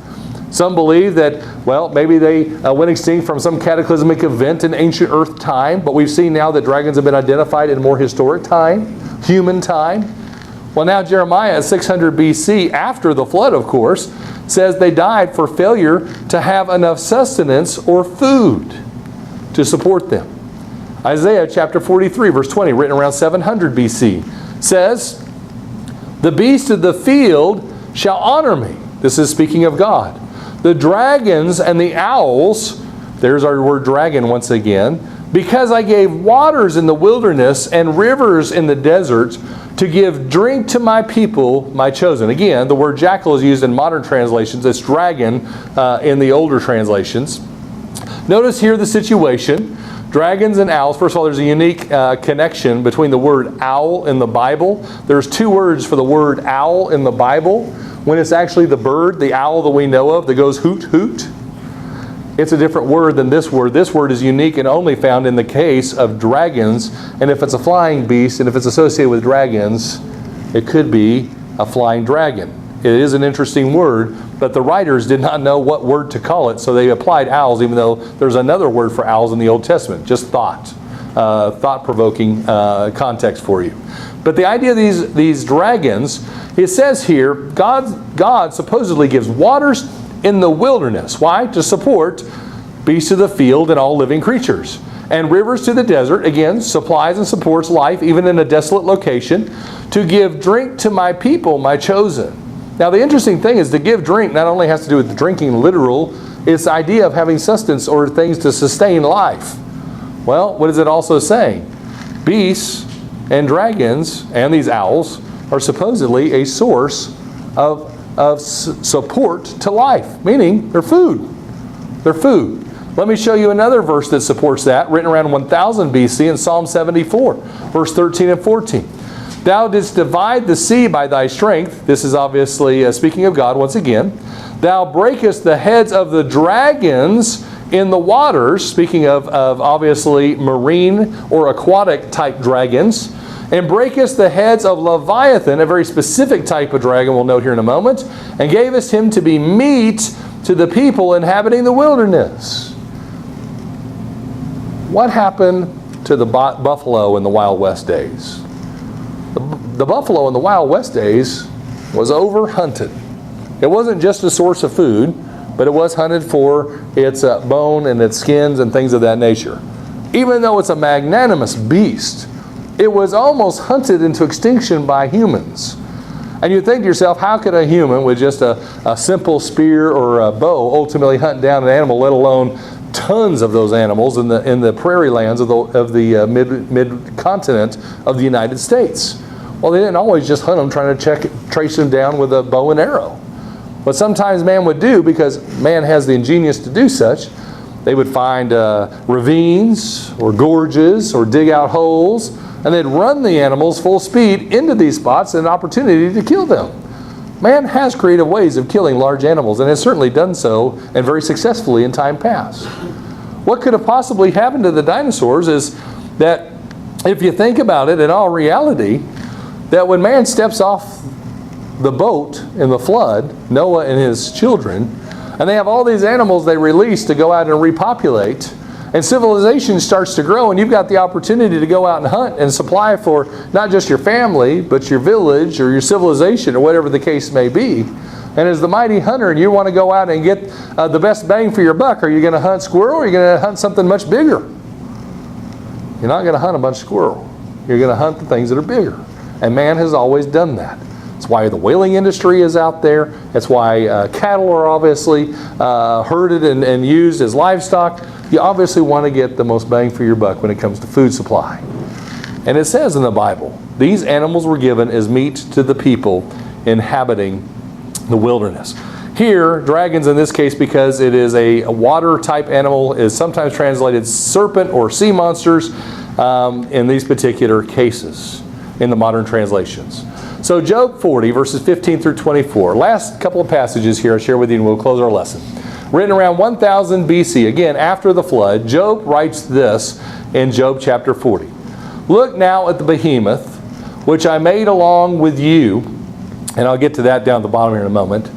Some believe that, well, maybe they went extinct from some cataclysmic event in ancient Earth time, but we've seen now that dragons have been identified in more historic time, human time. Well, now Jeremiah at 600 BC, after the flood, of course, says they died for failure to have enough sustenance or food to support them. Isaiah chapter 43, verse 20, written around 700 BC, says, "The beasts of the field shall honor me." This is speaking of God. "The dragons and the owls," there's our word dragon once again, "because I gave waters in the wilderness and rivers in the desert to give drink to my people, my chosen." Again, the word jackal is used in modern translations. It's dragon in the older translations. Notice here the situation. Dragons and owls. First of all, there's a unique connection between the word owl in the Bible. There's two words for the word owl in the Bible. When it's actually the bird, the owl that we know of, that goes hoot, hoot, it's a different word than this word. This word is unique and only found in the case of dragons. And if it's a flying beast, and if it's associated with dragons, it could be a flying dragon. It is an interesting word, but the writers did not know what word to call it, so they applied owls, even though there's another word for owls in the Old Testament. Just thought-provoking context for you. But the idea of these dragons, it says here, God supposedly gives waters in the wilderness. Why? To support beasts of the field and all living creatures. And rivers to the desert, again, supplies and supports life, even in a desolate location. To give drink to my people, my chosen. Now the interesting thing is to give drink not only has to do with drinking literal, it's the idea of having sustenance or things to sustain life. Well, what is it also saying? Beasts and dragons and these owls are supposedly a source of support to life, meaning they're food. They're food. Let me show you another verse that supports that, written around 1000 BC in Psalm 74, verse 13 and 14. Thou didst divide the sea by thy strength. This is obviously speaking of God once again. Thou breakest the heads of the dragons in the waters, speaking of obviously marine or aquatic type dragons, and breakest the heads of Leviathan, a very specific type of dragon we'll note here in a moment, and gavest him to be meat to the people inhabiting the wilderness. What happened to the buffalo in the Wild West days? The buffalo in the Wild West days was over-hunted. It wasn't just a source of food, but it was hunted for its bone and its skins and things of that nature. Even though it's a magnanimous beast, it was almost hunted into extinction by humans. And you think to yourself, how could a human with just a simple spear or a bow ultimately hunt down an animal, let alone tons of those animals in the prairie lands of the mid-continent of the United States? Well, they didn't always just hunt them trying to trace them down with a bow and arrow. What sometimes man would do, because man has the ingenious to do such, they would find ravines or gorges or dig out holes, and they'd run the animals full speed into these spots, an opportunity to kill them. Man has creative ways of killing large animals, and has certainly done so, and very successfully in time past. What could have possibly happened to the dinosaurs is that, if you think about it, in all reality, that when man steps off the boat in the flood, Noah and his children, and they have all these animals they release to go out and repopulate, and civilization starts to grow, and you've got the opportunity to go out and hunt and supply for not just your family, but your village or your civilization or whatever the case may be. And as the mighty hunter, and you want to go out and get the best bang for your buck, are you going to hunt squirrel, or are you going to hunt something much bigger? You're not going to hunt a bunch of squirrel. You're going to hunt the things that are bigger. And man has always done that. That's why the whaling industry is out there. That's why cattle are obviously herded and used as livestock. You obviously want to get the most bang for your buck when it comes to food supply. And it says in the Bible, these animals were given as meat to the people inhabiting the wilderness. Here, dragons in this case, because it is a water type animal, is sometimes translated serpent or sea monsters in these particular cases in the modern translations. So Job 40, verses 15 through 24. Last couple of passages here I'll share with you and we'll close our lesson. Written around 1000 BC, again after the flood, Job writes this in Job chapter 40. Look now at the behemoth, which I made along with you, and I'll get to that down at the bottom here in a moment.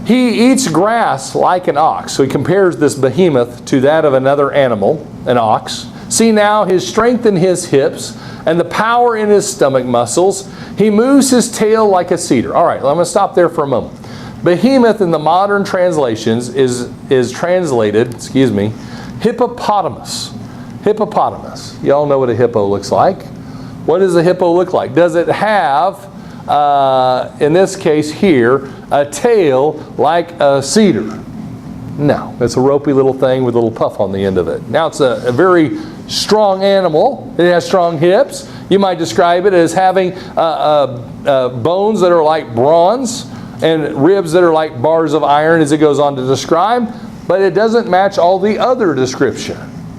He eats grass like an ox. So he compares this behemoth to that of another animal, an ox. See now his strength in his hips, and the power in his stomach muscles. He moves his tail like a cedar. All right, I'm going to stop there for a moment. Behemoth in the modern translations is translated, hippopotamus. Hippopotamus. You all know what a hippo looks like. What does a hippo look like? Does it have, in this case here, a tail like a cedar? No, it's a ropey little thing with a little puff on the end of it. Now it's a very strong animal. It has strong hips. You might describe it as having bones that are like bronze and ribs that are like bars of iron, as it goes on to describe, but it doesn't match all the other description.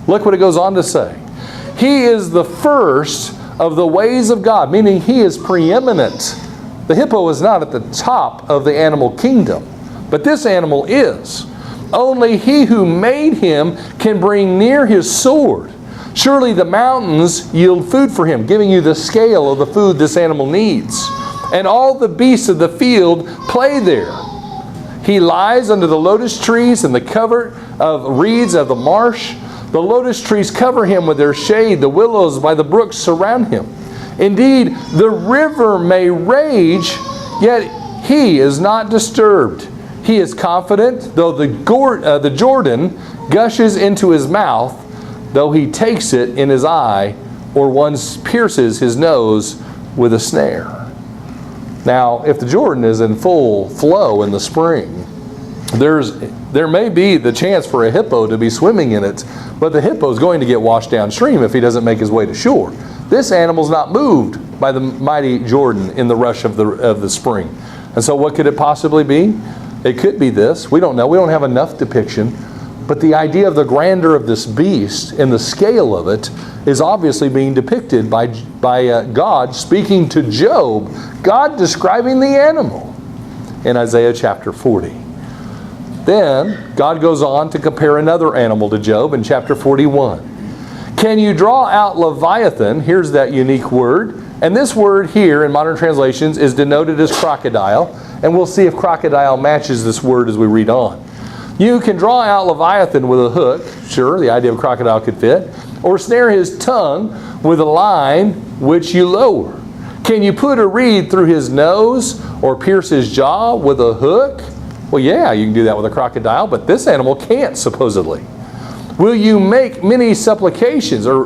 Look what it goes on to say. He is the first of the ways of God, meaning he is preeminent. The hippo is not at the top of the animal kingdom, but this animal is. Only he who made him can bring near his sword. Surely the mountains yield food for him, giving you the scale of the food this animal needs. And all the beasts of the field play there. He lies under the lotus trees and the cover of reeds of the marsh. The lotus trees cover him with their shade. The willows by the brooks surround him. Indeed, the river may rage, yet he is not disturbed. He is confident, though the Jordan gushes into his mouth, though he takes it in his eye, or one pierces his nose with a snare. Now, if the Jordan is in full flow in the spring, there may be the chance for a hippo to be swimming in it, but the hippo is going to get washed downstream if he doesn't make his way to shore. This animal's not moved by the mighty Jordan in the rush of the spring. And so what could it possibly be? It could be this. We don't know. We don't have enough depiction. But the idea of the grandeur of this beast and the scale of it is obviously being depicted by God speaking to Job, God describing the animal in Isaiah chapter 40. Then God goes on to compare another animal to Job in chapter 41. Can you draw out Leviathan? Here's that unique word. And this word here in modern translations is denoted as crocodile. And we'll see if crocodile matches this word as we read on. You can draw out Leviathan with a hook. Sure, the idea of crocodile could fit. Or snare his tongue with a line which you lower. Can you put a reed through his nose or pierce his jaw with a hook? Well, yeah, you can do that with a crocodile, but this animal can't, supposedly. Will you make many supplications, or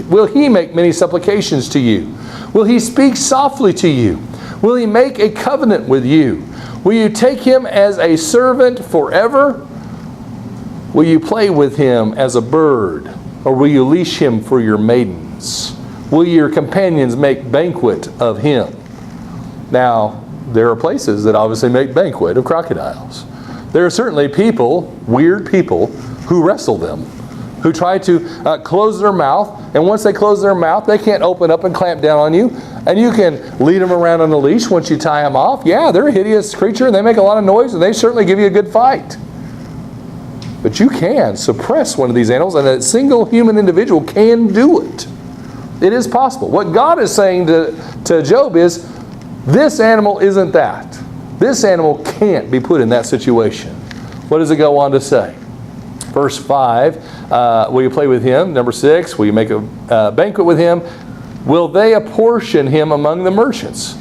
will he make many supplications to you? Will he speak softly to you? Will he make a covenant with you? Will you take him as a servant forever? Will you play with him as a bird, or will you leash him for your maidens? Will your companions make banquet of him? Now, there are places that obviously make banquet of crocodiles. There are certainly people, weird people, who wrestle them, who try to close their mouth, and once they close their mouth, they can't open up and clamp down on you, and you can lead them around on a leash once you tie them off. Yeah, they're a hideous creature, and they make a lot of noise, and they certainly give you a good fight. But you can suppress one of these animals, and a single human individual can do it. It is possible. What God is saying to Job is, this animal isn't that. This animal can't be put in that situation. What does it go on to say? Verse 5, will you play with him? Number 6, will you make a banquet with him? Will they apportion him among the merchants?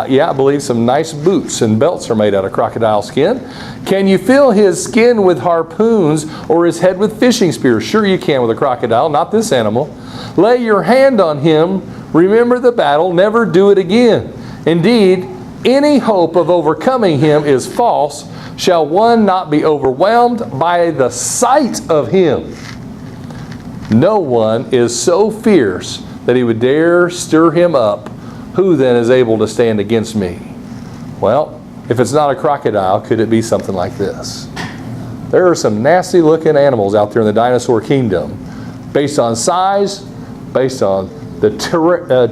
Yeah, I believe some nice boots and belts are made out of crocodile skin. Can you fill his skin with harpoons or his head with fishing spears? Sure you can with a crocodile, not this animal. Lay your hand on him. Remember the battle. Never do it again. Indeed, any hope of overcoming him is false. Shall one not be overwhelmed by the sight of him? No one is so fierce that he would dare stir him up. Who then is able to stand against me? Well, if it's not a crocodile, could it be something like this? There are some nasty looking animals out there in the dinosaur kingdom, based on size, based on the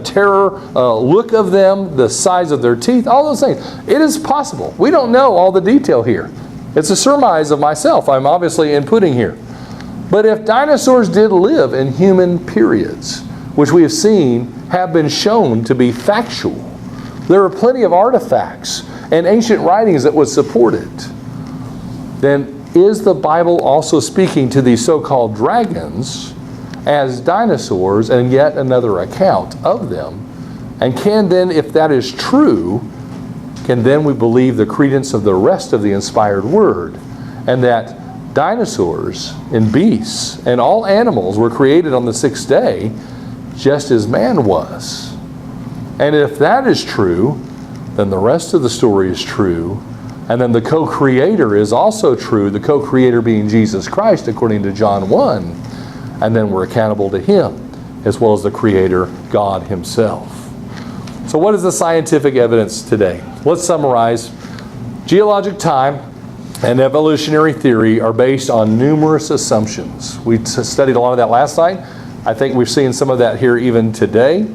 terror look of them, the size of their teeth, all those things. It is possible. We don't know all the detail here. It's a surmise of myself I'm obviously inputting here. But if dinosaurs did live in human periods, which we have seen have been shown to be factual, there are plenty of artifacts and ancient writings that would support it, then is the Bible also speaking to these so-called dragons as dinosaurs and yet another account of them? And can then, if that is true, can then we believe the credence of the rest of the inspired word, and that dinosaurs and beasts and all animals were created on the 6th day just as man was? And if that is true, then the rest of the story is true, and then the co-creator is also true, the co-creator being Jesus Christ according to John 1. And then we're accountable to him, as well as the Creator, God himself. So what is the scientific evidence today? Let's summarize. Geologic time and evolutionary theory are based on numerous assumptions. We studied a lot of that last night. I think we've seen some of that here even today.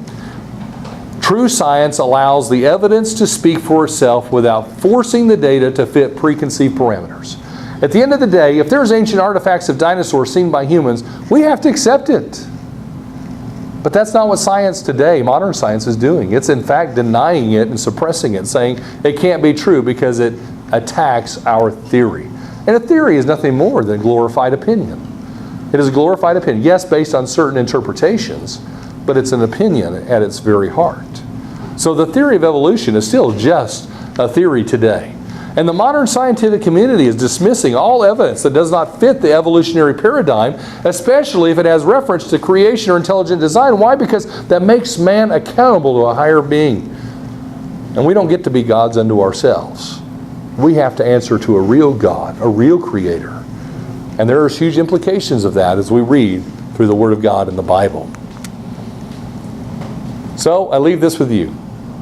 True science allows the evidence to speak for itself without forcing the data to fit preconceived parameters. At the end of the day, if there's ancient artifacts of dinosaurs seen by humans, we have to accept it. But that's not what science today, modern science, is doing. It's in fact denying it and suppressing it, saying it can't be true because it attacks our theory. And a theory is nothing more than glorified opinion. It is a glorified opinion, yes, based on certain interpretations, but it's an opinion at its very heart. So the theory of evolution is still just a theory today. And the modern scientific community is dismissing all evidence that does not fit the evolutionary paradigm, especially if it has reference to creation or intelligent design. Why? Because that makes man accountable to a higher being. And we don't get to be gods unto ourselves. We have to answer to a real God, a real creator. And there are huge implications of that as we read through the Word of God in the Bible. So I leave this with you.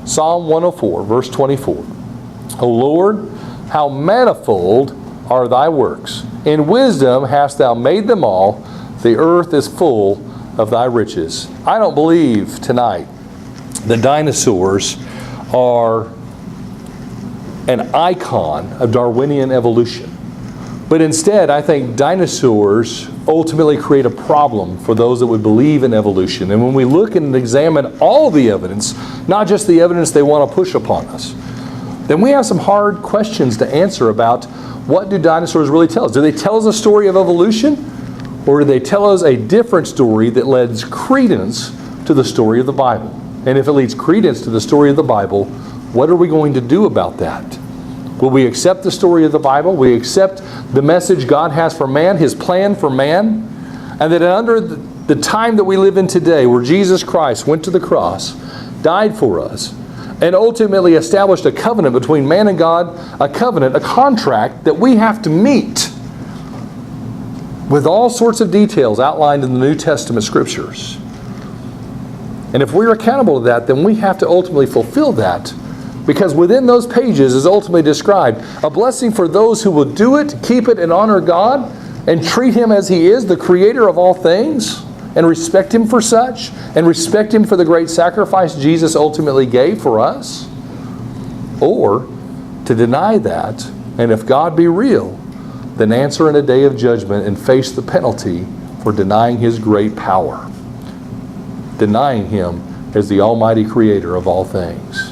Psalm 104, verse 24. O Lord, how manifold are thy works. In wisdom hast thou made them all. The earth is full of thy riches. I don't believe tonight the dinosaurs are an icon of Darwinian evolution. But instead, I think dinosaurs ultimately create a problem for those that would believe in evolution. And when we look and examine all the evidence, not just the evidence they want to push upon us, then we have some hard questions to answer about what do dinosaurs really tell us. Do they tell us a story of evolution? Or do they tell us a different story that lends credence to the story of the Bible? And if it leads credence to the story of the Bible, what are we going to do about that? Will we accept the story of the Bible? Will we accept the message God has for man, His plan for man? And that under the time that we live in today, where Jesus Christ went to the cross, died for us, and ultimately established a covenant between man and God, a covenant, a contract that we have to meet with all sorts of details outlined in the New Testament Scriptures. And if we're accountable to that, then we have to ultimately fulfill that. Because within those pages is ultimately described a blessing for those who will do it, keep it, and honor God, and treat Him as He is, the Creator of all things, and respect Him for such, and respect Him for the great sacrifice Jesus ultimately gave for us. Or to deny that, and if God be real, then answer in a day of judgment and face the penalty for denying His great power, denying Him as the Almighty Creator of all things.